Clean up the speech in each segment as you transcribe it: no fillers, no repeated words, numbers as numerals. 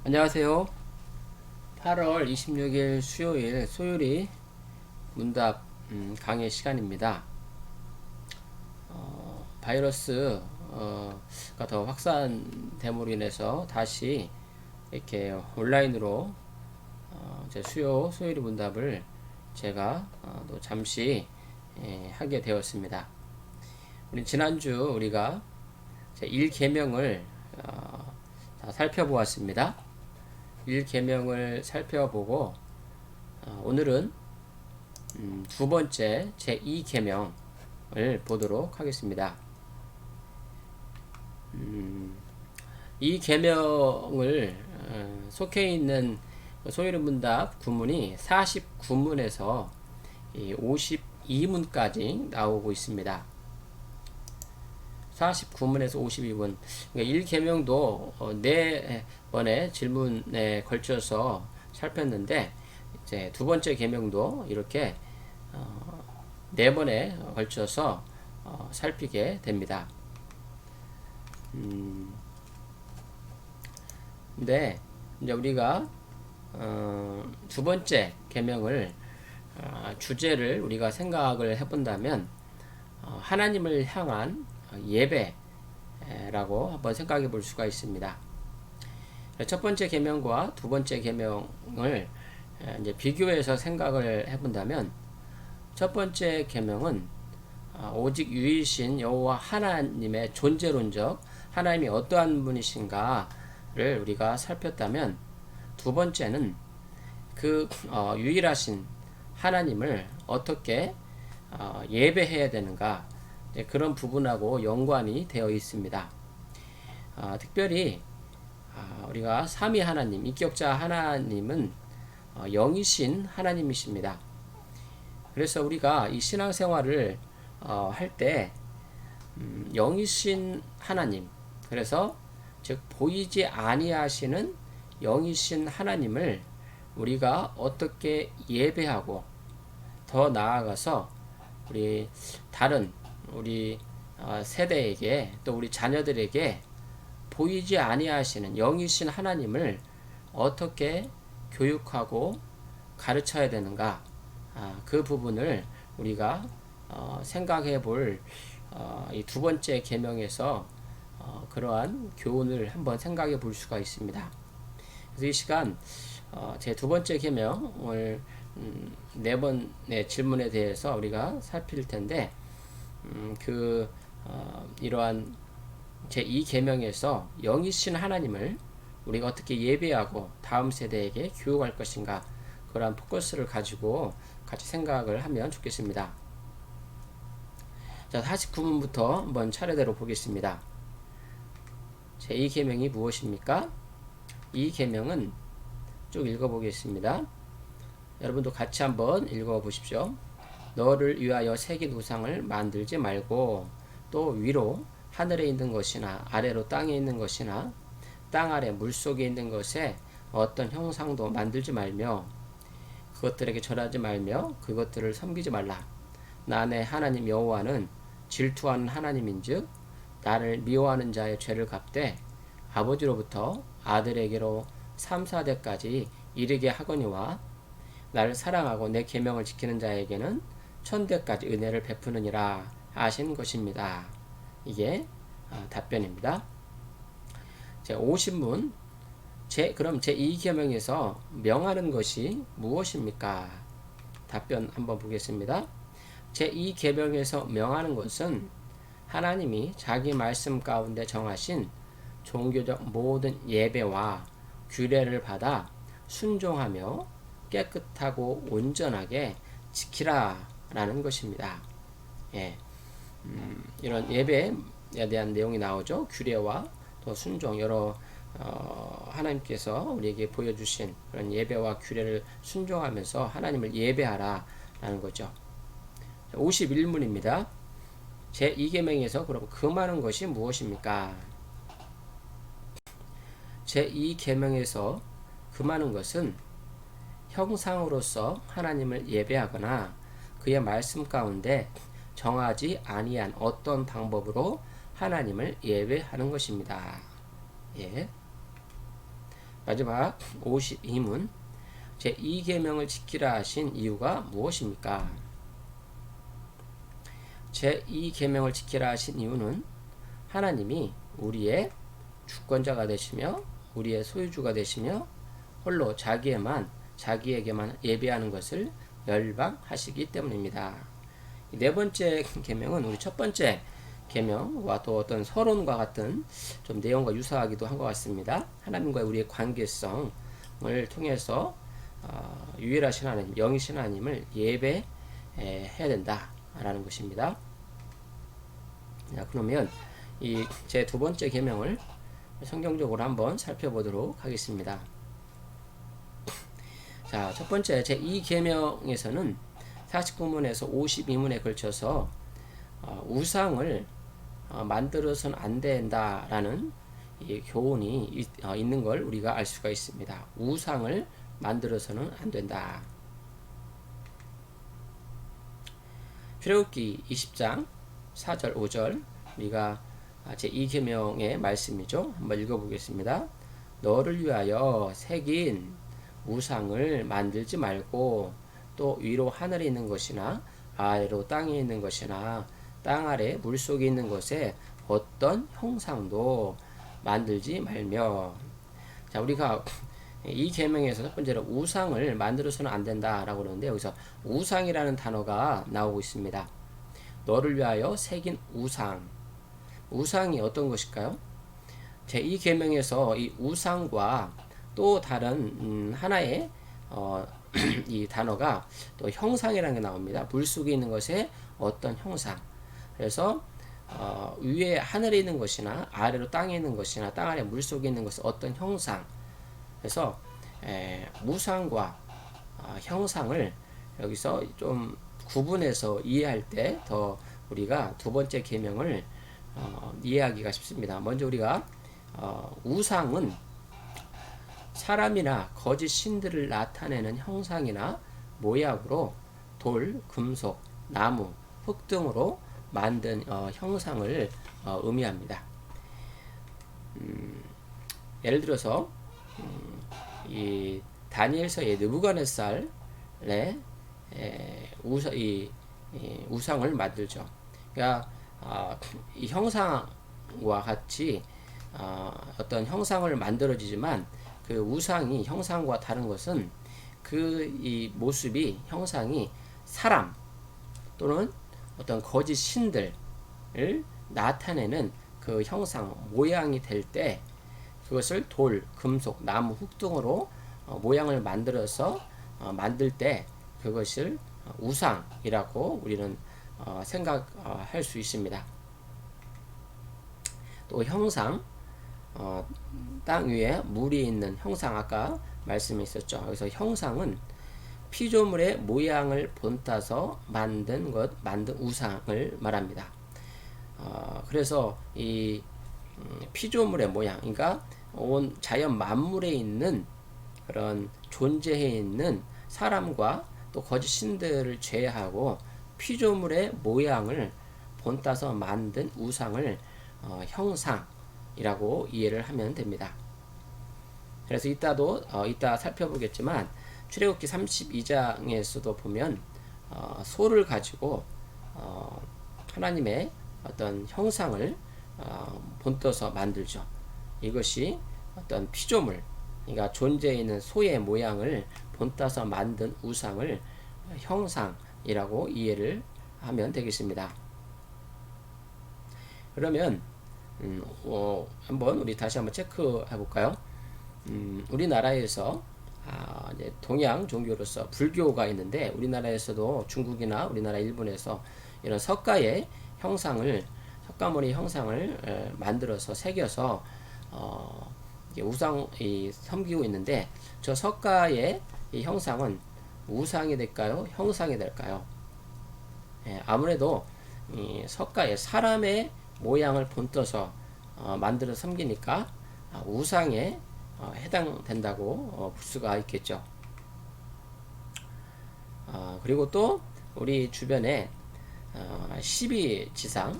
안녕하세요. 8월 26일 수요일 소요리 문답 강의 시간입니다. 바이러스가 더 확산됨으로 인해서 다시 이렇게 온라인으로 제 소요리 문답을 제가 또 잠시 하게 되었습니다. 우리 지난주 우리가 제 1계명을 다 살펴보았습니다. 1계명을 살펴보고 오늘은 두 번째 제2계명을 보도록 하겠습니다. 이 계명을 속해 있는 소요리 문답 구문이 49문에서 52문까지 나오고 있습니다. 49문에서 52문. 그러니까 1계명도 4번의 질문에 걸쳐서 살폈는데, 이제 두 번째 계명도 이렇게 4번에 걸쳐서 살피게 됩니다. 근데 이제 우리가 두 번째 계명을 주제를 우리가 생각을 해본다면 하나님을 향한 예배라고 한번 생각해 볼 수가 있습니다. 첫 번째 계명과 두 번째 계명을 이제 비교해서 생각을 해본다면 첫 번째 계명은 오직 유일신 여호와 하나님의 존재론적 하나님이 어떠한 분이신가를 우리가 살폈다면 두 번째는 그 유일하신 하나님을 어떻게 예배해야 되는가 그런 부분하고 연관이 되어 있습니다. 특별히 우리가 삼위 하나님, 인격자 하나님은 영이신 하나님이십니다. 그래서 우리가 이 신앙생활을 할 때 영이신 하나님, 그래서 즉 보이지 아니하시는 영이신 하나님을 우리가 어떻게 예배하고 더 나아가서 우리 다른 우리 세대에게 또 우리 자녀들에게 보이지 아니하시는 영이신 하나님을 어떻게 교육하고 가르쳐야 되는가 그 부분을 우리가 생각해 볼 이 두 번째 계명에서 그러한 교훈을 한번 생각해 볼 수가 있습니다. 그래서 이 시간 제 두 번째 계명을 네 번의 질문에 대해서 우리가 살필 텐데 이러한 제2계명에서 영이신 하나님을 우리가 어떻게 예배하고 다음 세대에게 교육할 것인가 그러한 포커스를 가지고 같이 생각을 하면 좋겠습니다. 자, 49문부터 한번 차례대로 보겠습니다. 제2계명이 무엇입니까? 이 계명은 쭉 읽어보겠습니다. 여러분도 같이 한번 읽어보십시오. 너를 위하여 새긴 우상을 만들지 말고 또 위로 하늘에 있는 것이나 아래로 땅에 있는 것이나 땅 아래 물속에 있는 것에 어떤 형상도 만들지 말며 그것들에게 절하지 말며 그것들을 섬기지 말라. 나 내 하나님 여호와는 질투하는 하나님인즉 나를 미워하는 자의 죄를 갚되 아버지로부터 아들에게로 3, 4대까지 이르게 하거니와 나를 사랑하고 내 계명을 지키는 자에게는 천대까지 은혜를 베푸느니라 하신 것입니다. 이게 답변입니다. 제50문 그럼 제2계명에서 명하는 것이 무엇입니까? 답변 한번 보겠습니다. 제2계명에서 명하는 것은 하나님이 자기 말씀 가운데 정하신 종교적 모든 예배와 규례를 받아 순종하며 깨끗하고 온전하게 지키라 라는 것입니다. 예, 이런 예배에 대한 내용이 나오죠. 규례와 또 순종 여러 하나님께서 우리에게 보여주신 그런 예배와 규례를 순종하면서 하나님을 예배하라 라는 거죠. 51문입니다. 제2계명에서 그럼 금하는 것이 무엇입니까? 제2계명에서 금하는 것은 형상으로서 하나님을 예배하거나 그의 말씀 가운데 정하지 아니한 어떤 방법으로 하나님을 예배하는 것입니다. 예. 마지막 52문 제2계명을 지키라 하신 이유가 무엇입니까? 제2계명을 지키라 하신 이유는 하나님이 우리의 주권자가 되시며 우리의 소유주가 되시며 홀로 자기에게만 예배하는 것을 열방하시기 때문입니다. 네 번째 계명은 우리 첫 번째 계명과 또 어떤 서론과 같은 좀 내용과 유사하기도 한 것 같습니다. 하나님과 우리의 관계성을 통해서 유일하신 하나님, 영이신 하나님을 예배해야 된다라는 것입니다. 자, 그러면 이 제 두 번째 계명을 성경적으로 한번 살펴보도록 하겠습니다. 자, 첫 번째 제2계명에서는 49문에서 52문에 걸쳐서 우상을 만들어서는 안 된다라는 이 교훈이 있는 걸 우리가 알 수가 있습니다. 우상을 만들어서는 안 된다. 출애굽기 20장 4절 5절 우리가 제2계명의 말씀이죠. 한번 읽어보겠습니다. 너를 위하여 새긴 우상을 만들지 말고 또 위로 하늘에 있는 것이나 아래로 땅에 있는 것이나 땅 아래 물속에 있는 것에 어떤 형상도 만들지 말며. 자, 우리가 이 계명에서 첫 번째로 우상을 만들어서는 안 된다라고 그러는데 여기서 우상이라는 단어가 나오고 있습니다. 너를 위하여 새긴 우상. 우상이 어떤 것일까요? 제2 계명에서 이 우상과 또 다른 하나의 이 단어가 또 형상이라는 게 나옵니다. 물 속에 있는 것에 어떤 형상. 그래서 위에 하늘에 있는 것이나 아래로 땅에 있는 것이나 땅 아래 물 속에 있는 것은 어떤 형상. 그래서 우상과 형상을 여기서 좀 구분해서 이해할 때 더 우리가 두 번째 계명을 이해하기가 쉽습니다. 먼저 우리가 우상은 사람이나 거짓 신들을 나타내는 형상이나 모양으로 돌, 금속, 나무, 흙 등으로 만든 형상을 의미합니다. 예를 들어서 이 다니엘서의 느부갓네살의 우상을 만들죠. 그러니까 이 형상과 같이 어떤 형상을 만들어지지만 그 우상이 형상과 다른 것은 그 이 모습이 형상이 사람 또는 어떤 거짓 신들을 나타내는 그 형상 모양이 될 때 그것을 돌, 금속, 나무, 흙 등으로 모양을 만들어서 만들 때 그것을 우상이라고 우리는 생각할 수 있습니다. 또 형상, 땅 위에 물이 있는 형상 아까 말씀이 있었죠. 그래서 형상은 피조물의 모양을 본따서 만든 우상을 말합니다. 그래서 이 피조물의 모양, 그러니까 온 자연 만물에 있는 그런 존재해 있는 사람과 또 거짓 신들을 제외하고 피조물의 모양을 본따서 만든 우상을 형상이라고 이해를 하면 됩니다. 그래서 이따 살펴보겠지만 출애굽기 32장에서도 보면 소를 가지고 하나님의 어떤 형상을 본떠서 만들죠. 이것이 어떤 피조물, 그러니까 존재해 있는 소의 모양을 본따서 만든 우상을 형상이라고 이해를 하면 되겠습니다. 그러면 한번 우리 다시 한번 체크해 볼까요? 우리나라에서 이제 동양 종교로서 불교가 있는데 우리나라에서도 중국이나 우리나라 일본에서 이런 석가의 형상을 석가모니 형상을 만들어서 새겨서 섬기고 있는데 저 석가의 이 형상은 우상이 될까요? 형상이 될까요? 아무래도 이 석가의 사람의 모양을 본떠서 만들어 섬기니까 우상에 해당된다고 볼 수가 있겠죠. 그리고 또 우리 주변에 12지상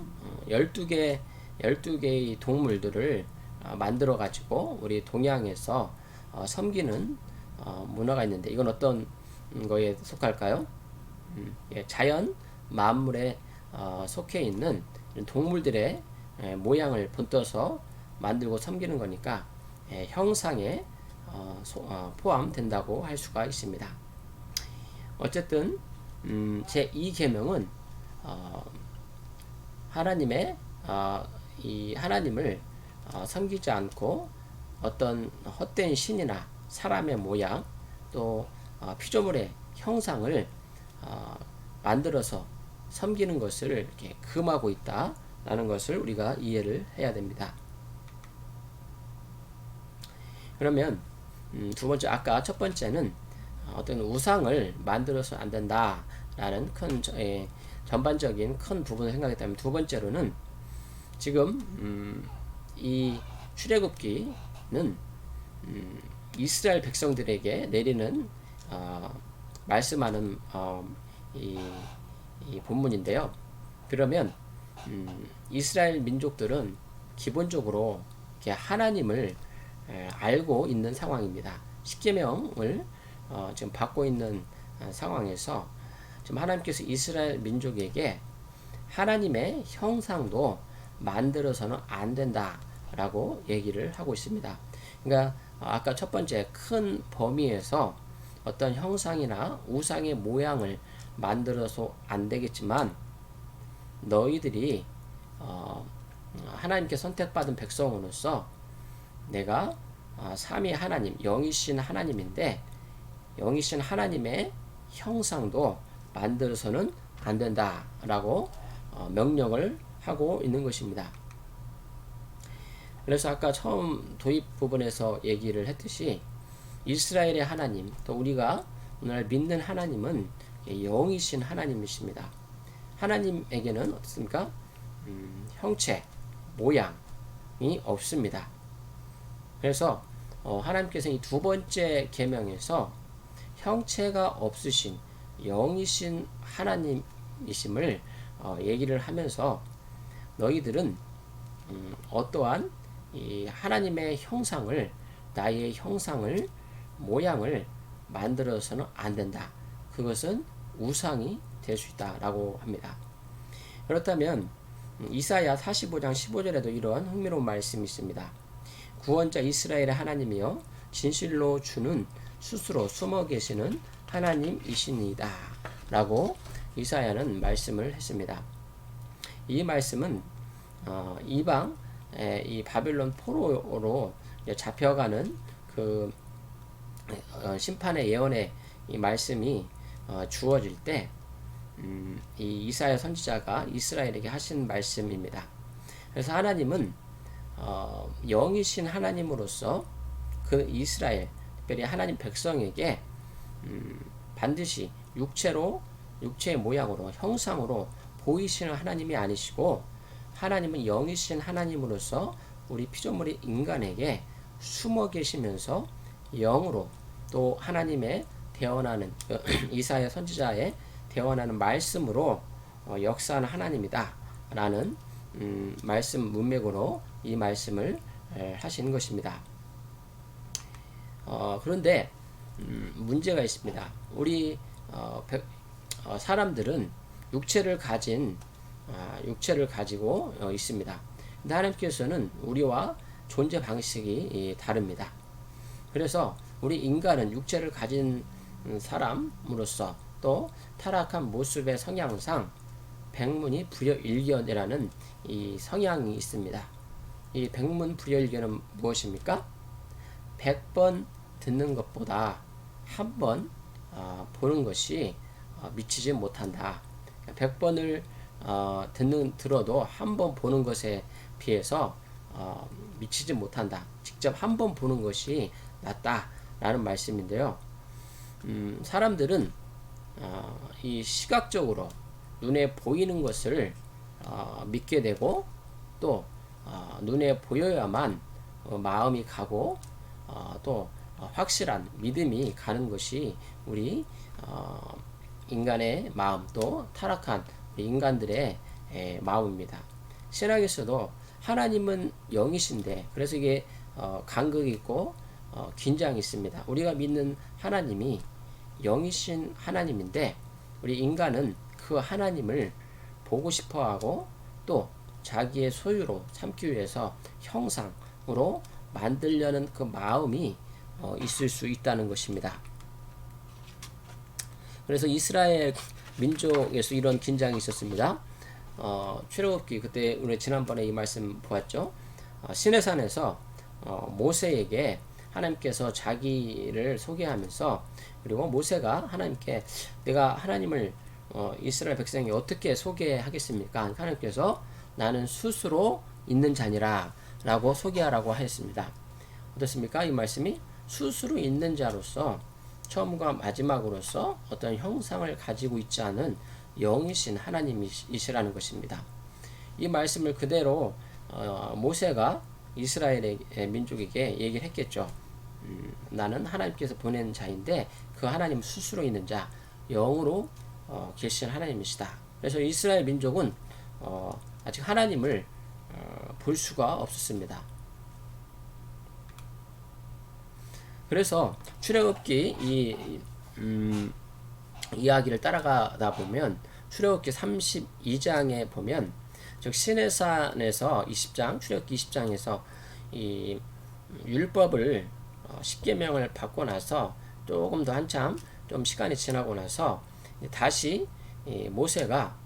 12개의 동물들을 만들어 가지고 우리 동양에서 섬기는 문화가 있는데 이건 어떤 거에 속할까요? 예, 자연 만물에 속해 있는 동물들의 모양을 본떠서 만들고 섬기는 거니까 형상에 포함된다고 할 수가 있습니다. 어쨌든 제2 계명은 하나님의 이 하나님을 섬기지 않고 어떤 헛된 신이나 사람의 모양 또 피조물의 형상을 만들어서 섬기는 것을 이렇게 금하고 있다라는 것을 우리가 이해를 해야 됩니다. 그러면 두 번째, 아까 첫 번째는 어떤 우상을 만들어서 안 된다라는 큰 전반적인 큰 부분을 생각했다면, 두 번째로는 지금 이 출애굽기는 이스라엘 백성들에게 내리는 말씀하는 이 본문인데요. 그러면 이스라엘 민족들은 기본적으로 이렇게 하나님을 알고 있는 상황입니다. 십계명을 지금 받고 있는 상황에서 지금 하나님께서 이스라엘 민족에게 하나님의 형상도 만들어서는 안 된다라고 얘기를 하고 있습니다. 그러니까 아까 첫 번째 큰 범위에서 어떤 형상이나 우상의 모양을 만들어서 안 되겠지만, 너희들이 하나님께 선택받은 백성으로서 내가 삼위 하나님, 영이신 하나님인데 영이신 하나님의 형상도 만들어서는 안 된다라고 명령을 하고 있는 것입니다. 그래서 아까 처음 도입 부분에서 얘기를 했듯이 이스라엘의 하나님, 또 우리가 오늘 믿는 하나님은 영이신 하나님이십니다. 하나님에게는 어떻습니까? 형체, 모양이 없습니다. 그래서 하나님께서 이 두 번째 계명에서 형체가 없으신 영이신 하나님이심을 얘기를 하면서 너희들은 어떠한 이 하나님의 형상을, 나의 형상을, 모양을 만들어서는 안 된다. 그것은 우상이 될 수 있다라고 합니다. 그렇다면 이사야 45장 15절에도 이런 흥미로운 말씀이 있습니다. 구원자 이스라엘의 하나님이여 진실로 주는 스스로 숨어 계시는 하나님이시니다 라고 이사야는 말씀을 했습니다. 이 말씀은 이방 이 바빌론 포로로 잡혀가는 그 심판의 예언의 이 말씀이 주어질 때 이 이사야 선지자가 이스라엘에게 하신 말씀입니다. 그래서 하나님은 영이신 하나님으로서 그 이스라엘, 특별히 하나님 백성에게 반드시 육체의 모양으로, 형상으로 보이시는 하나님이 아니시고, 하나님은 영이신 하나님으로서 우리 피조물의 인간에게 숨어 계시면서 영으로 또 하나님의 대언하는 이사야 선지자의 대언하는 말씀으로 역사하는 하나님이다 라는 말씀 문맥으로 이 말씀을 하신 것입니다. 그런데 문제가 있습니다. 우리 사람들은 육체를 가지고 있습니다. 근데 하나님께서는 우리와 존재 방식이 다릅니다. 그래서 우리 인간은 육체를 가진 사람으로서 또 타락한 모습의 성향상 백문이 불여일견이라는 이 성향이 있습니다. 이 백문 불여일견은 무엇입니까? 100번 듣는 것보다 한 번 보는 것이 미치지 못한다. 100번을 들어도 한 번 보는 것에 비해서 미치지 못한다. 직접 한 번 보는 것이 낫다라는 말씀인데요. 사람들은 이 시각적으로 눈에 보이는 것을 믿게 되고, 또 눈에 보여야만 마음이 가고 또 확실한 믿음이 가는 것이 우리 인간의 마음, 또 타락한 인간들의 마음입니다. 신학에서도 하나님은 영이신데, 그래서 이게 간극이 있고 긴장이 있습니다. 우리가 믿는 하나님이 영이신 하나님인데 우리 인간은 그 하나님을 보고 싶어하고 또 자기의 소유로 삼기 위해서 형상으로 만들려는 그 마음이 있을 수 있다는 것입니다. 그래서 이스라엘 민족에서 이런 긴장이 있었습니다. 출애굽기 그때 우리 지난번에 이 말씀 보았죠. 시내산에서 모세에게 하나님께서 자기를 소개하면서 그리고 모세가 하나님께 내가 하나님을 이스라엘 백성이 어떻게 소개하겠습니까? 하나님께서 나는 스스로 있는 자니라 라고 소개하라고 하였습니다. 어떻습니까? 이 말씀이 스스로 있는 자로서 처음과 마지막으로서 어떤 형상을 가지고 있지 않은 영이신 하나님이시라는 것입니다. 이 말씀을 그대로 모세가 이스라엘의 민족에게 얘기를 했겠죠. 나는 하나님께서 보낸 자인데 그 하나님 스스로 있는 자, 영으로 계신 하나님이시다. 그래서 이스라엘 민족은 아직 하나님을 볼 수가 없었습니다. 그래서 출애굽기 이 이야기를 따라가다 보면 출애굽기 32장에 보면 즉 시내산에서 20장 출애굽기 20장에서 이 율법을 10계명을 받고 나서 조금 더 한참 좀 시간이 지나고 나서 다시 모세가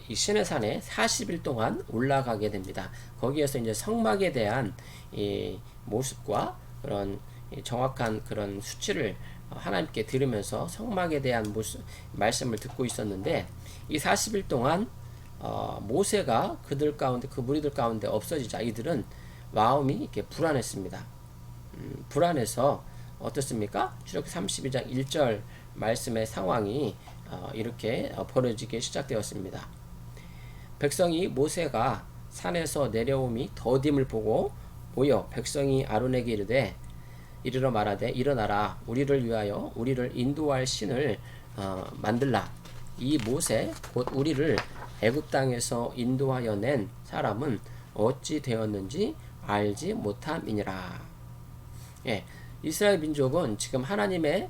이 시내산에 40일 동안 올라가게 됩니다. 거기에서 이제 성막에 대한 이 모습과 그런 정확한 그런 수치를 하나님께 들으면서 성막에 대한 말씀을 듣고 있었는데 이 40일 동안 모세가 그들 가운데 그 무리들 가운데 없어지자 이들은 마음이 이렇게 불안했습니다. 불안해서 어떻습니까? 출애굽기 32장 1절 말씀의 상황이 이렇게 벌어지기 시작되었습니다. 백성이 모세가 산에서 내려옴이 더딤을 보고 모여 백성이 아론에게 이르되 이르러 말하되 일어나라 우리를 위하여 우리를 인도할 신을 만들라. 이 모세 곧 우리를 애굽 땅에서 인도하여 낸 사람은 어찌 되었는지 알지 못함이니라. 예, 이스라엘 민족은 지금 하나님의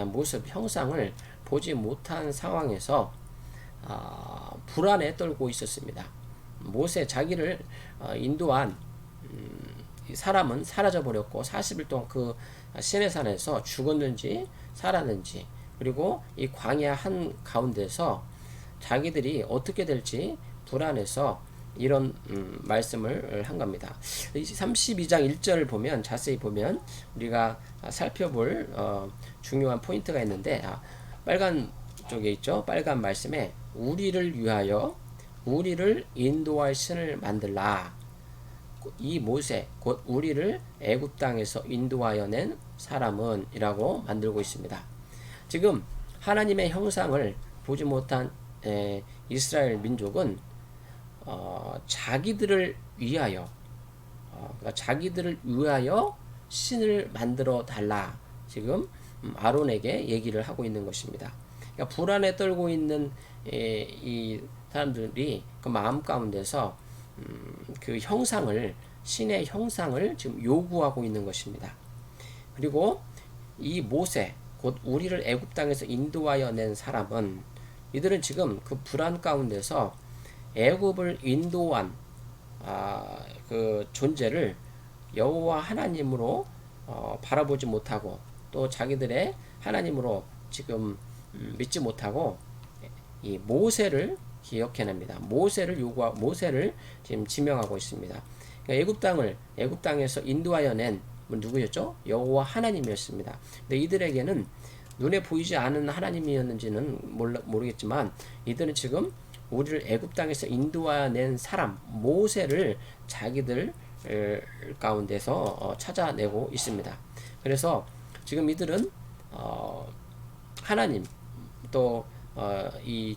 모습 형상을 보지 못한 상황에서 불안에 떨고 있었습니다. 모세 자기를 인도한 사람은 사라져 버렸고 40일 동안 그 시내산에서 죽었는지 살았는지 그리고 이 광야 한 가운데서 자기들이 어떻게 될지 불안해서 이런 말씀을 한 겁니다. 32장 1절을 보면 자세히 보면 우리가 살펴볼 중요한 포인트가 있는데 빨간 쪽에 있죠. 빨간 말씀에 우리를 위하여 우리를 인도할 신을 만들라. 이 모세 곧 우리를 애굽 땅에서 인도하여 낸 사람은 이라고 만들고 있습니다. 지금 하나님의 형상을 보지 못한 이스라엘 민족은 자기들을 위하여 자기들을 위하여 신을 만들어 달라 지금 아론에게 얘기를 하고 있는 것입니다. 그러니까 불안에 떨고 있는 이 사람들이 그 마음 가운데서 그 형상을 신의 형상을 지금 요구하고 있는 것입니다. 그리고 이 모세 곧 우리를 애굽 땅에서 인도하여 낸 사람은 이들은 지금 그 불안 가운데서 애굽을 인도한 그 존재를 여호와 하나님으로 바라보지 못하고 또 자기들의 하나님으로 지금 믿지 못하고 이 모세를 기억해냅니다. 모세를 지금 지명하고 있습니다. 그러니까 애굽 땅에서 인도하여 낸 누구였죠? 여호와 하나님이었습니다. 근데 이들에게는 눈에 보이지 않은 하나님이었는지는 모르겠지만 이들은 지금 우리를 애굽 땅에서 인도하여 낸 사람 모세를 자기들 가운데서 찾아내고 있습니다. 그래서 지금 이들은 하나님 또 이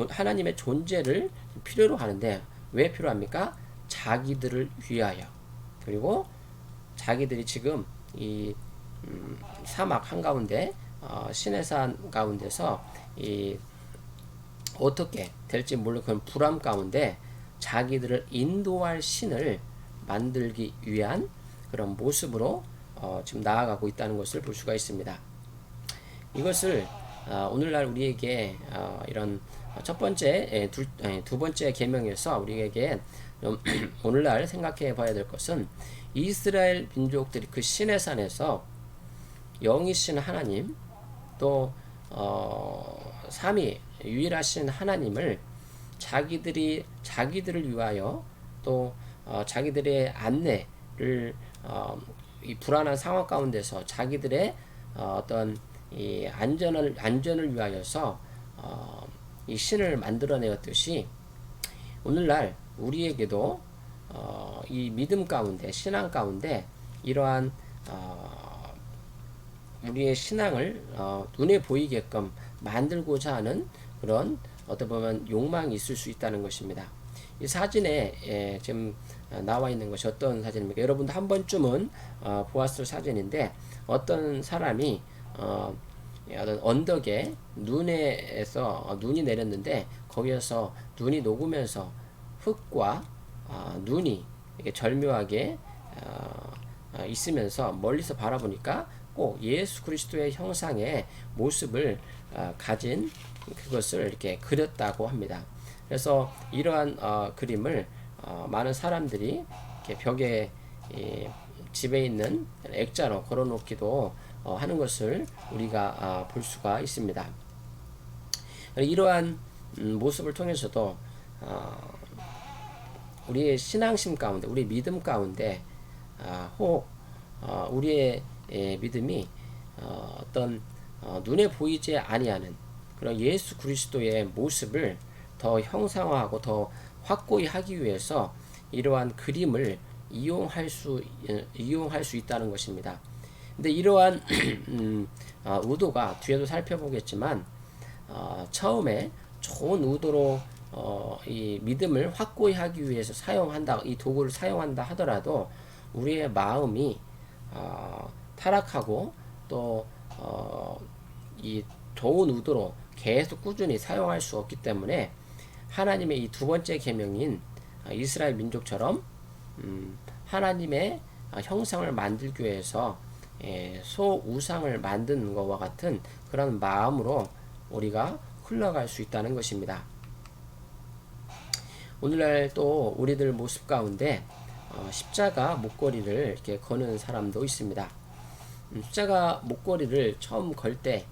하나님의 존재를 필요로 하는데 왜 필요합니까? 자기들을 위하여. 그리고 자기들이 지금 이 사막 한가운데 시내산 가운데서 이 어떻게 될지 모르는 그런 불안 가운데 자기들을 인도할 신을 만들기 위한 그런 모습으로 지금 나아가고 있다는 것을 볼 수가 있습니다. 이것을 오늘날 우리에게 이런 첫 번째, 두 번째 계명에서 우리에게 오늘날 생각해 봐야 될 것은 이스라엘 민족들이 그 시내 산에서 영이신 하나님 또 삼위 유일하신 하나님을 자기들을 위하여 또 자기들의 안내를 이 불안한 상황 가운데서 자기들의 어떤 이 안전을 위하여서 이 신을 만들어내었듯이 오늘날 우리에게도 이 믿음 가운데 신앙 가운데 이러한 우리의 신앙을 눈에 보이게끔 만들고자 하는 그런 어떻게 보면 욕망이 있을 수 있다는 것입니다. 이 사진에 지금 나와 있는 것이 어떤 사진입니까? 여러분도 한 번쯤은 보았을 사진인데 어떤 사람이 어떤 언덕에 눈이 내렸는데 거기에서 눈이 녹으면서 흙과 눈이 이렇게 절묘하게 있으면서 멀리서 바라보니까 꼭 예수 그리스도의 형상의 모습을 가진 그것을 이렇게 그렸다고 합니다. 그래서 이러한 그림을 많은 사람들이 이렇게 벽에 집에 있는 액자로 걸어놓기도 하는 것을 우리가 볼 수가 있습니다. 이러한 모습을 통해서도 우리의 신앙심 가운데, 우리 믿음 가운데 혹 우리의 믿음이 어떤 눈에 보이지 아니하는 그런 예수 그리스도의 모습을 더 형상화하고 더 확고히 하기 위해서 이러한 그림을 이용할 수 있다는 것입니다. 근데 이러한 의도가 뒤에도 살펴보겠지만 처음에 좋은 의도로 이 믿음을 확고히 하기 위해서 이 도구를 사용한다 하더라도 우리의 마음이 타락하고 또 이 좋은 의도로 계속 꾸준히 사용할 수 없기 때문에 하나님의 이 두 번째 계명인 이스라엘 민족처럼 하나님의 형상을 만들기 위해서 소 우상을 만드는 것과 같은 그런 마음으로 우리가 흘러갈 수 있다는 것입니다. 오늘날 또 우리들 모습 가운데 십자가 목걸이를 이렇게 거는 사람도 있습니다. 십자가 목걸이를 처음 걸 때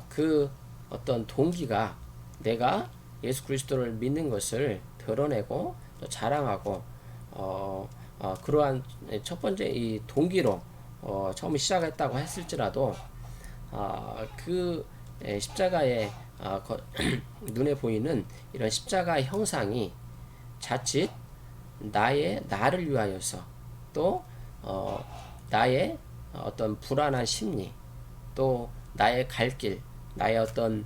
그 어떤 동기가 내가 예수 그리스도를 믿는 것을 드러내고 또 자랑하고 그러한 첫 번째 이 동기로 처음 시작했다고 했을지라도 그 십자가의 눈에 보이는 이런 십자가 형상이 자칫 나를 위하여서 또 나의 어떤 불안한 심리 또 나의 갈 길 나의 어떤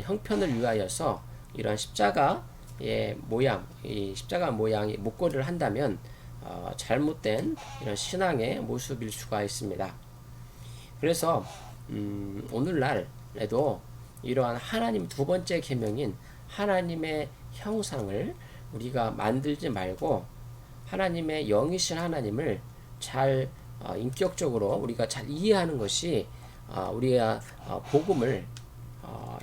형편을 위하여서 이런 십자가의 모양 이 십자가 모양의 목걸이를 한다면 잘못된 이런 신앙의 모습일 수가 있습니다. 그래서 오늘날에도 이러한 하나님 두 번째 계명인 하나님의 형상을 우리가 만들지 말고 하나님의 영이신 하나님을 잘 인격적으로 우리가 잘 이해하는 것이 우리가 복음을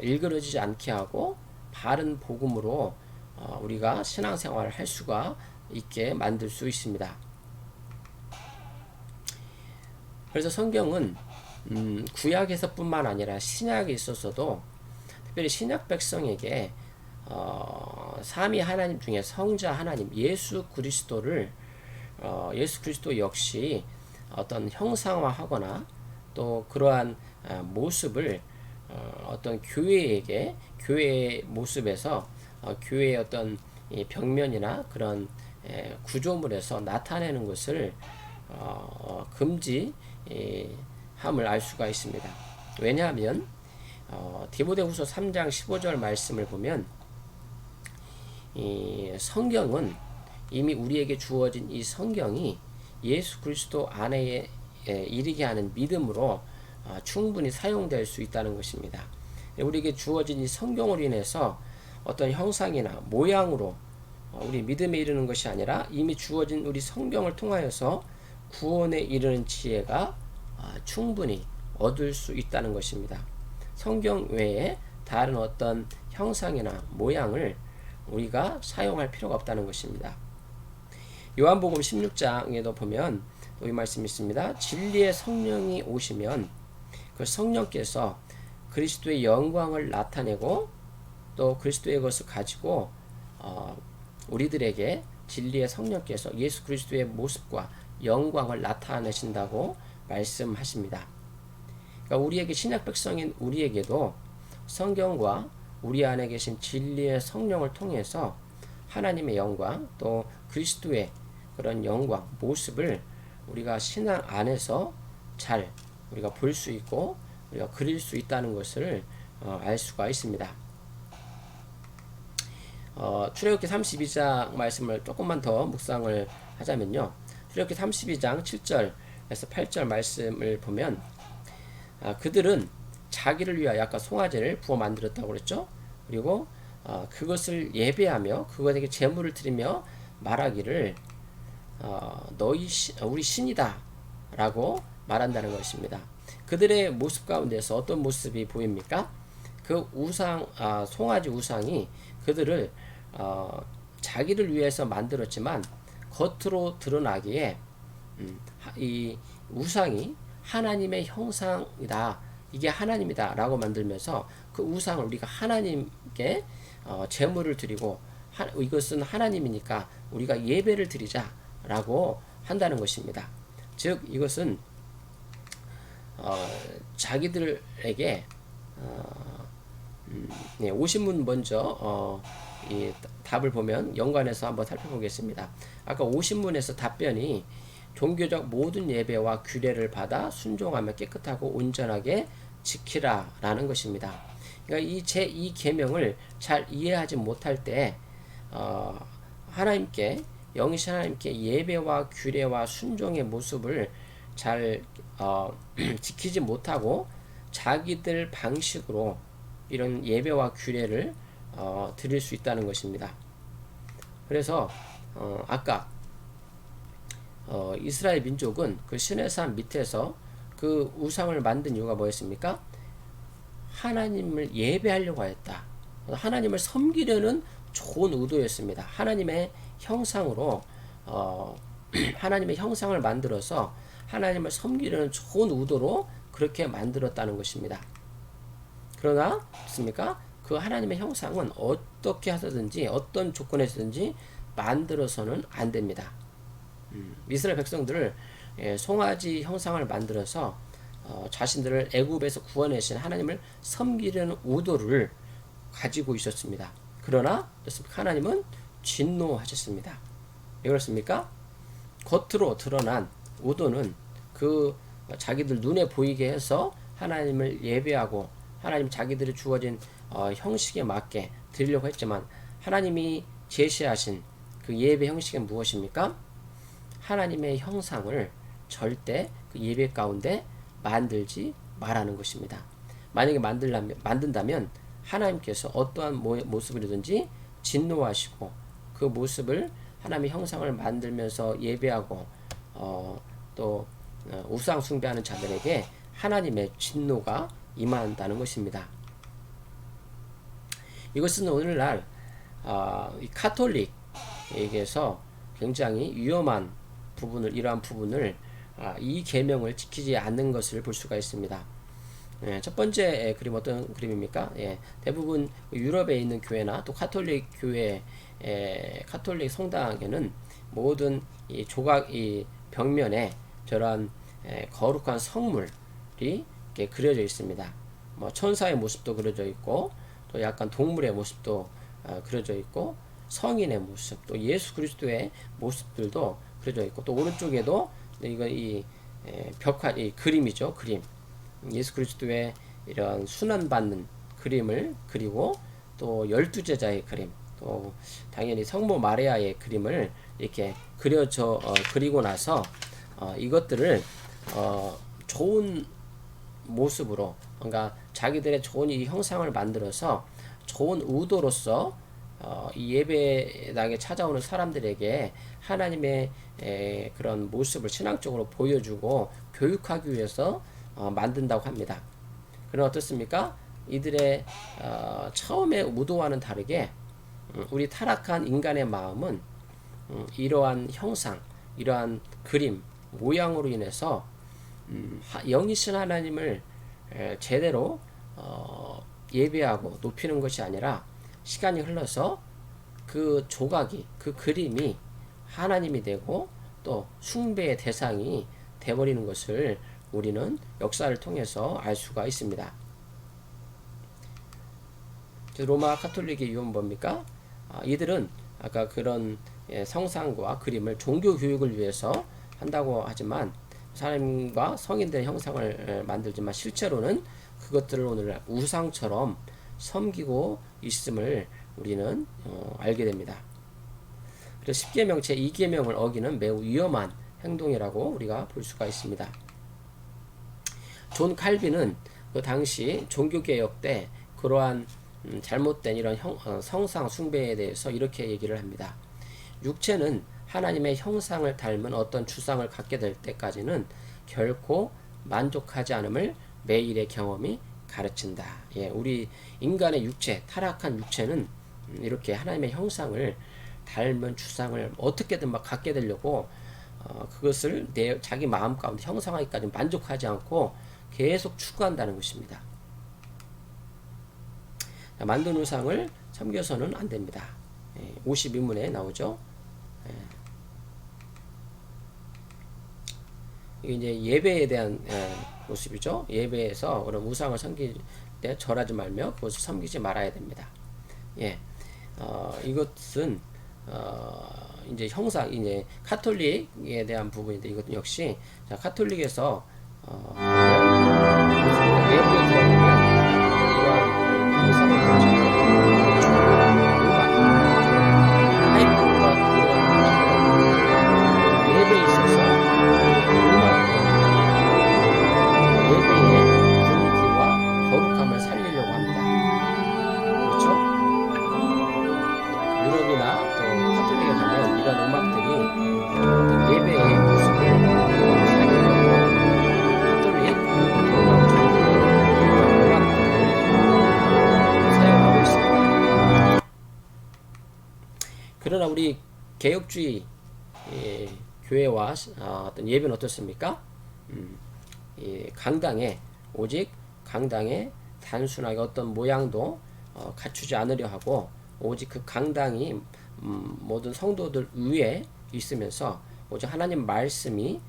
일그러지지 않게 하고 바른 복음으로 우리가 신앙생활을 할 수가 있게 만들 수 있습니다. 그래서 성경은 구약에서뿐만 아니라 신약에 있어서도 특별히 신약 백성에게 삼위 하나님 중에 성자 하나님 예수 그리스도 역시 어떤 형상화하거나 또 그러한 모습을 어떤 교회의 모습에서 교회의 어떤 벽면이나 그런 구조물에서 나타내는 것을 금지함을 알 수가 있습니다. 왜냐하면 디모데후서 3장 15절 말씀을 보면 이 성경은 이미 우리에게 주어진 이 성경이 예수 그리스도 안에 이르게 하는 믿음으로 충분히 사용될 수 있다는 것입니다. 우리에게 주어진 이 성경으로 인해서 어떤 형상이나 모양으로 우리 믿음에 이르는 것이 아니라 이미 주어진 우리 성경을 통하여서 구원에 이르는 지혜가 충분히 얻을 수 있다는 것입니다. 성경 외에 다른 어떤 형상이나 모양을 우리가 사용할 필요가 없다는 것입니다. 요한복음 16장에도 보면 이 말씀이 있습니다. 진리의 성령이 오시면 그 성령께서 그리스도의 영광을 나타내고 또 그리스도의 것을 가지고 우리들에게 진리의 성령께서 예수 그리스도의 모습과 영광을 나타내신다고 말씀하십니다. 그러니까 우리에게 신약 백성인 우리에게도 성경과 우리 안에 계신 진리의 성령을 통해서 하나님의 영광 또 그리스도의 그런 영광 모습을 우리가 신앙 안에서 잘 우리가 볼 수 있고 우리가 그릴 수 있다는 것을 알 수가 있습니다. 출애굽기 32장 말씀을 조금만 더 묵상을 하자면요. 출애굽기 32장 7절에서 8절 말씀을 보면 그들은 자기를 위하여 아까 송아지를 부어 만들었다고 그랬죠. 그리고 그것을 예배하며 그것에게 제물을 드리며 말하기를 너희 우리 신이다 라고 말한다는 것입니다. 그들의 모습 가운데서 어떤 모습이 보입니까? 그 우상, 송아지 우상이 그들을 자기를 위해서 만들었지만 겉으로 드러나기에 이 우상이 하나님의 형상이다, 이게 하나님이다 라고 만들면서 그 우상을 우리가 하나님께 제물을 드리고 이것은 하나님이니까 우리가 예배를 드리자 라고 한다는 것입니다. 즉 이것은 자기들에게 네, 오신 분 먼저 이 답을 보면 연관해서 한번 살펴보겠습니다. 아까 오신 분에서 답변이 종교적 모든 예배와 규례를 받아 순종하며 깨끗하고 온전하게 지키라 라는 것입니다. 그러니까 이 계명을 잘 이해하지 못할 때 하나님께 영이신 하나님께 예배와 규례와 순종의 모습을 잘 지키지 못하고 자기들 방식으로 이런 예배와 규례를 드릴 수 있다는 것입니다. 그래서 아까 이스라엘 민족은 그 시내산 밑에서 그 우상을 만든 이유가 뭐였습니까? 하나님을 예배하려고 하였다. 하나님을 섬기려는 좋은 의도였습니다. 하나님의 형상으로 하나님의 형상을 만들어서 하나님을 섬기려는 좋은 의도로 그렇게 만들었다는 것입니다. 그러나 좋습니까? 그 하나님의 형상은 어떻게 하든지 어떤 조건에서든지 만들어서는 안 됩니다. 이스라엘 백성들을 송아지 형상을 만들어서 자신들을 애굽에서 구원하신 하나님을 섬기려는 의도를 가지고 있었습니다. 그러나 하나님은 진노하셨습니다. 왜 그렇습니까? 겉으로 드러난 의도는 그 자기들 눈에 보이게 해서 하나님을 예배하고 하나님 자기들이 주어진 형식에 맞게 드리려고 했지만 하나님이 제시하신 그 예배 형식은 무엇입니까? 하나님의 형상을 절대 그 예배 가운데 만들지 말라는 것입니다. 만약에 만든다면 하나님께서 어떠한 모습이든지 진노하시고 그 모습을 하나님의 형상을 만들면서 예배하고 또 우상 숭배하는 자들에게 하나님의 진노가 임한다는 것입니다. 이것은 오늘날 이 카톨릭에게서 굉장히 위험한 부분을 이러한 부분을 이 계명을 지키지 않는 것을 볼 수가 있습니다. 첫 번째 그림 어떤 그림입니까? 대부분 유럽에 있는 교회나 또 카톨릭 교회, 카톨릭 성당에는 모든 이 조각 이 벽면에 저러한 거룩한 성물이 이렇게 그려져 있습니다. 뭐 천사의 모습도 그려져 있고 또 약간 동물의 모습도 그려져 있고 성인의 모습 또 예수 그리스도의 모습들도 그려져 있고 또 오른쪽에도 이거 이 벽화 이 그림이죠. 그림 예수 그리스도의 이런 순환받는 그림을 그리고 또 12제자의 그림 또 당연히 성모 마리아의 그림을 이렇게 그리고 나서 이것들을 좋은 모습으로 그러니까 자기들의 좋은 이 형상을 만들어서 좋은 의도로서 이 예배당에 찾아오는 사람들에게 하나님의 그런 모습을 신앙적으로 보여주고 교육하기 위해서 만든다고 합니다. 그럼 어떻습니까? 이들의 처음의 의도와는 다르게 우리 타락한 인간의 마음은 이러한 형상, 이러한 그림, 모양으로 인해서 영이신 하나님을 제대로 예배하고 높이는 것이 아니라 시간이 흘러서 그 조각이, 그 그림이 하나님이 되고 또 숭배의 대상이 되어버리는 것을 우리는 역사를 통해서 알 수가 있습니다. 로마 카톨릭의 이유는 뭡니까? 이들은 아까 그런 성상과 그림을 종교 교육을 위해서 한다고 하지만 사람과 성인들의 형상을 만들지만 실제로는 그것들을 오늘 우상처럼 섬기고 있음을 우리는 알게 됩니다. 그래서 10계명 제2계명을 어기는 매우 위험한 행동이라고 우리가 볼 수가 있습니다. 존 칼빈은 그 당시 종교개혁 때 그러한 잘못된 이런 성상 숭배에 대해서 이렇게 얘기를 합니다. 육체는 하나님의 형상을 닮은 어떤 주상을 갖게 될 때까지는 결코 만족하지 않음을 매일의 경험이 가르친다. 예, 우리 인간의 육체, 타락한 육체는 이렇게 하나님의 형상을 닮은 주상을 어떻게든 막 갖게 되려고 그것을 자기 마음 가운데 형상하기까지 만족하지 않고 계속 추구한다는 것입니다. 만든 우상을 섬겨서는 안 됩니다. 52문에 나오죠. 이게 이제 예배에 대한 모습이죠. 예배에서 그런 우상을 섬길 때 절하지 말며 그것을 섬기지 말아야 됩니다. 예, 이것은 이제 형상, 이제 카톨릭에 대한 부분인데 이것도 역시 자, 카톨릭에서 내부에 들어가면 이러한 형상을 가지고 예배에 있어서 예배의 분위기와 거룩함을 살리려고 합니다. 그렇죠? 유럽이나 또 카톨릭에 가면 이런 음악들이 예배의 모습을 살리려고 카톨릭 음악을 사용하고 있습니다. 그러나 우리 개혁주의 교회와 어떤 예배는 어떻습니까? 강당에 오직 강당에 단순하게 어떤 모양도 갖추지 않으려 하고 오직 그 강당이 모든 성도들 위에 있으면서 오직 하나님 말씀이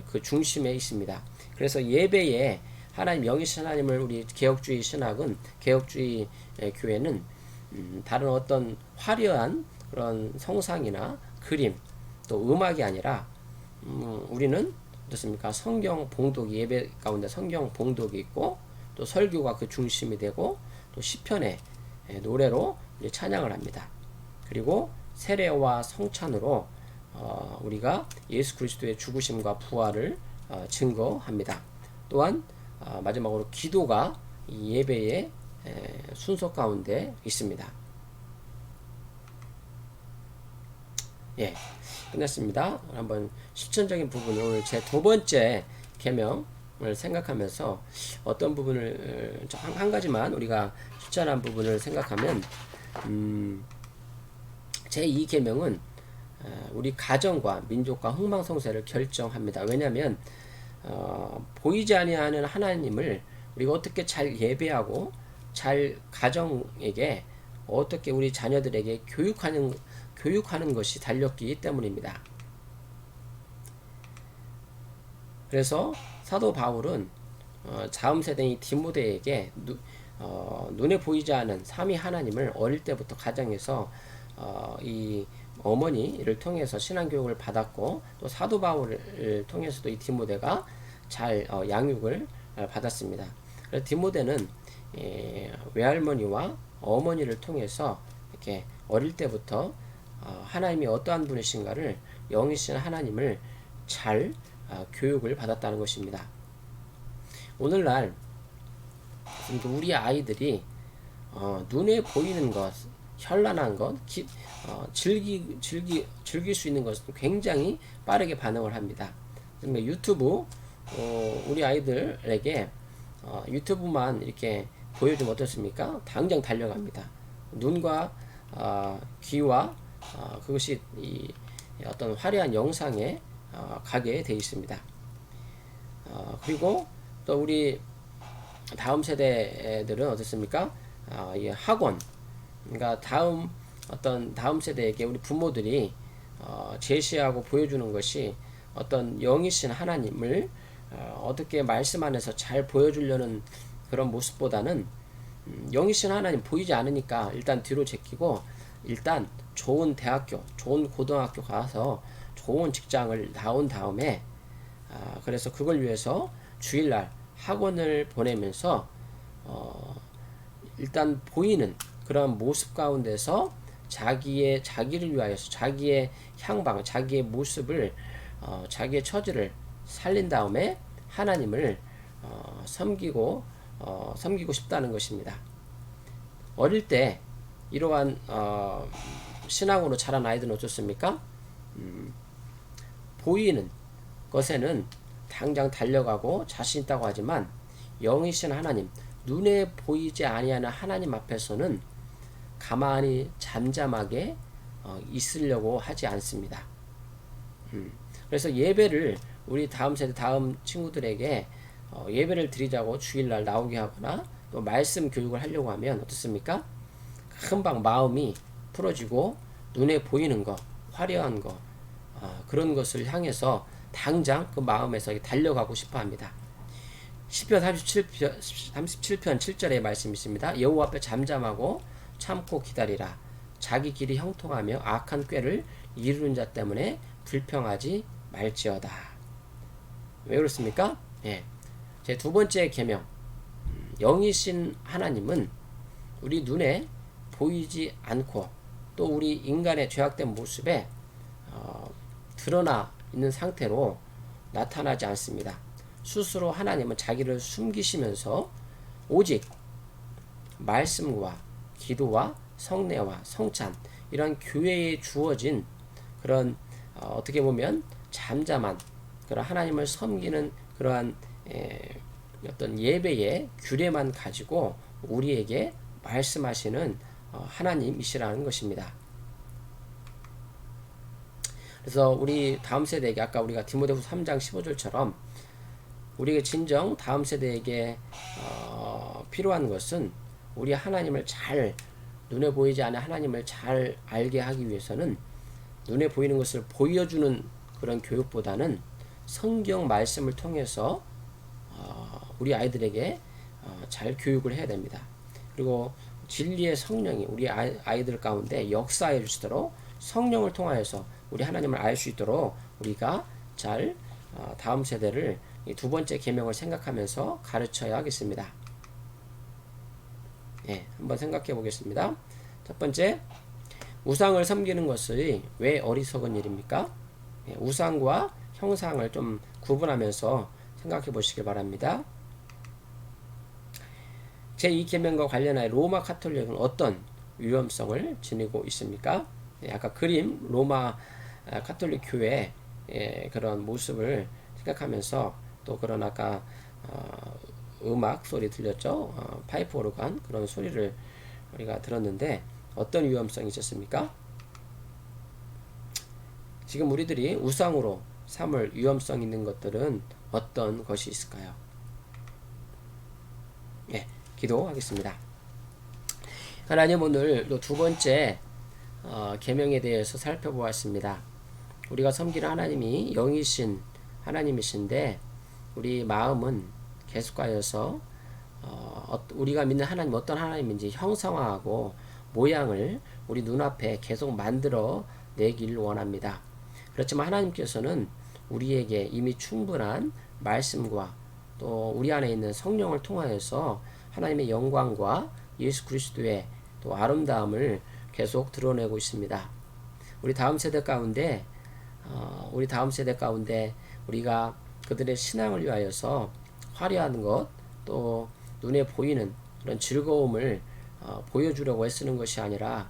그 중심에 있습니다. 그래서 예배에 하나님 영이신 하나님을 우리 개혁주의 신학은 개혁주의 교회는 다른 어떤 화려한 그런 성상이나 그림 또 음악이 아니라 우리는 어떻습니까? 성경 봉독이 예배 가운데 성경 봉독이 있고 또 설교가 그 중심이 되고 또 시편의 노래로 찬양을 합니다. 그리고 세례와 성찬으로 우리가 예수 그리스도의 죽으심과 부활을 증거합니다. 또한 마지막으로 기도가 이 예배의 순서 가운데 있습니다. 예, 끝났습니다. 한번 실천적인 부분을 오늘 제 두 번째 계명을 생각하면서 어떤 부분을 한 가지만 우리가 실천한 부분을 생각하면 제 2계명은 우리 가정과 민족과 흥망성쇠를 결정합니다. 왜냐하면 보이지 아니하는 하나님을 우리가 어떻게 잘 예배하고 잘 가정에게 어떻게 우리 자녀들에게 교육하는 것이 달렸기 때문입니다. 그래서 사도 바울은 다음 세대인 디모데에게 눈에 보이지 않은 삼위 하나님을 어릴 때부터 가정에서 이 어머니를 통해서 신앙교육을 받았고 또 사도 바울을 통해서도 이 디모데가 잘 양육을 받았습니다. 그래서 디모데는 외할머니와 어머니를 통해서 이렇게 어릴 때부터 하나님이 어떠한 분이신가를 영이신 하나님을 잘 교육을 받았다는 것입니다. 오늘날 우리 아이들이 눈에 보이는 것, 현란한 것, 즐길 수 있는 것은 굉장히 빠르게 반응을 합니다. 그러니까 유튜브, 우리 아이들에게 유튜브만 이렇게 보여주면 어떻습니까? 당장 달려갑니다. 눈과 귀와 그것이 이 어떤 화려한 영상에 가게 돼 있습니다. 그리고 또 우리 다음 세대들은 어떻습니까? 이 학원, 그러니까 다음 세대에게 우리 부모들이 제시하고 보여주는 것이 어떤 영이신 하나님을 어떻게 말씀 안에서 잘 보여주려는 그런 모습보다는 영이신 하나님 보이지 않으니까 일단 뒤로 제끼고 일단 좋은 대학교, 좋은 고등학교 가서 좋은 직장을 나온 다음에 그래서 그걸 위해서 주일날 학원을 보내면서 일단 보이는 그런 모습 가운데서 자기를 위하여서 자기의 향방, 자기의 모습을 자기의 처지를 살린 다음에 하나님을 섬기고 싶다는 것입니다. 어릴 때 이러한 신앙으로 자란 아이들은 어떻습니까? 보이는 것에는 당장 달려가고 자신 있다고 하지만 영이신 하나님, 눈에 보이지 아니하는 하나님 앞에서는 가만히 잠잠하게 있으려고 하지 않습니다. 그래서 예배를 우리 다음 세대 다음 친구들에게 예배를 드리자고 주일날 나오게 하거나 또 말씀 교육을 하려고 하면 어떻습니까? 금방 마음이 풀어지고 눈에 보이는 것, 화려한 것, 그런 것을 향해서 당장 그 마음에서 달려가고 싶어 합니다. 시편 37편 7절의 말씀이 있습니다. 여호와 앞에 잠잠하고 참고 기다리라. 자기 길이 형통하며 악한 꾀를 이루는 자 때문에 불평하지 말지어다. 왜 그렇습니까? 예. 제 두 번째 계명, 영이신 하나님은 우리 눈에 보이지 않고 또 우리 인간의 죄악된 모습에 드러나 있는 상태로 나타나지 않습니다. 스스로 하나님은 자기를 숨기시면서 오직 말씀과 기도와 성례와 성찬, 이런 교회에 주어진 그런 어떻게 보면 잠잠한 그런 하나님을 섬기는 그러한 어떤 예배의 규례만 가지고 우리에게 말씀하시는 하나님이시라는 것입니다. 그래서 우리 다음 세대에게 아까 우리가 디모데후서 3장 15절처럼 우리에게 진정 다음 세대에게 필요한 것은 우리 하나님을 잘 눈에 보이지 않는 하나님을 잘 알게 하기 위해서는 눈에 보이는 것을 보여주는 그런 교육보다는 성경 말씀을 통해서 우리 아이들에게 잘 교육을 해야 됩니다. 그리고 진리의 성령이 우리 아이들 가운데 역사해 주시도록 성령을 통하여서 우리 하나님을 알 수 있도록 우리가 잘 다음 세대를 이 두 번째 계명을 생각하면서 가르쳐야 하겠습니다. 예, 한번 생각해 보겠습니다. 첫 번째, 우상을 섬기는 것이 왜 어리석은 일입니까? 예, 우상과 형상을 좀 구분하면서 생각해 보시길 바랍니다. 제2계명과 관련하여 로마 카톨릭은 어떤 위험성을 지니고 있습니까? 예, 아까 그림 로마 카톨릭 교회 그런 모습을 생각하면서 또 그런 아까 음악 소리 들렸죠? 파이프 오르간 그런 소리를 우리가 들었는데 어떤 위험성이 있었습니까? 지금 우리들이 우상으로 삼을 위험성 있는 것들은 어떤 것이 있을까요? 네, 기도하겠습니다. 하나님, 오늘 두 번째 계명에 대해서 살펴보았습니다. 우리가 섬기는 하나님이 영이신 하나님이신데 우리 마음은 계속하여서 우리가 믿는 하나님 어떤 하나님인지 형상화하고 모양을 우리 눈앞에 계속 만들어 내길 원합니다. 그렇지만 하나님께서는 우리에게 이미 충분한 말씀과 또 우리 안에 있는 성령을 통하여서 하나님의 영광과 예수 그리스도의 또 아름다움을 계속 드러내고 있습니다. 우리 다음 세대 가운데 우리가 그들의 신앙을 위하여서 화려한 것, 또 눈에 보이는 그런 즐거움을 보여주려고 애쓰는 것이 아니라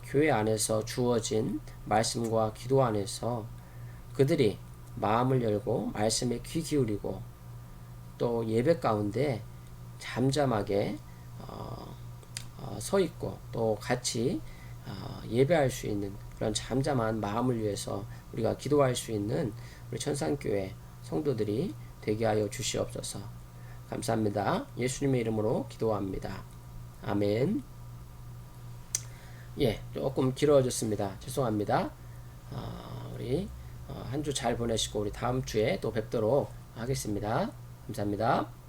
교회 안에서 주어진 말씀과 기도 안에서 그들이 마음을 열고 말씀에 귀 기울이고 또 예배 가운데 잠잠하게 서 있고 또 같이 예배할 수 있는 그런 잠잠한 마음을 위해서 우리가 기도할 수 있는 우리 천산교회 성도들이 되게 하여 주시옵소서. 감사합니다. 예수님의 이름으로 기도합니다. 아멘. 예, 조금 길어졌습니다. 죄송합니다. 우리 한 주 잘 보내시고 우리 다음 주에 또 뵙도록 하겠습니다. 감사합니다.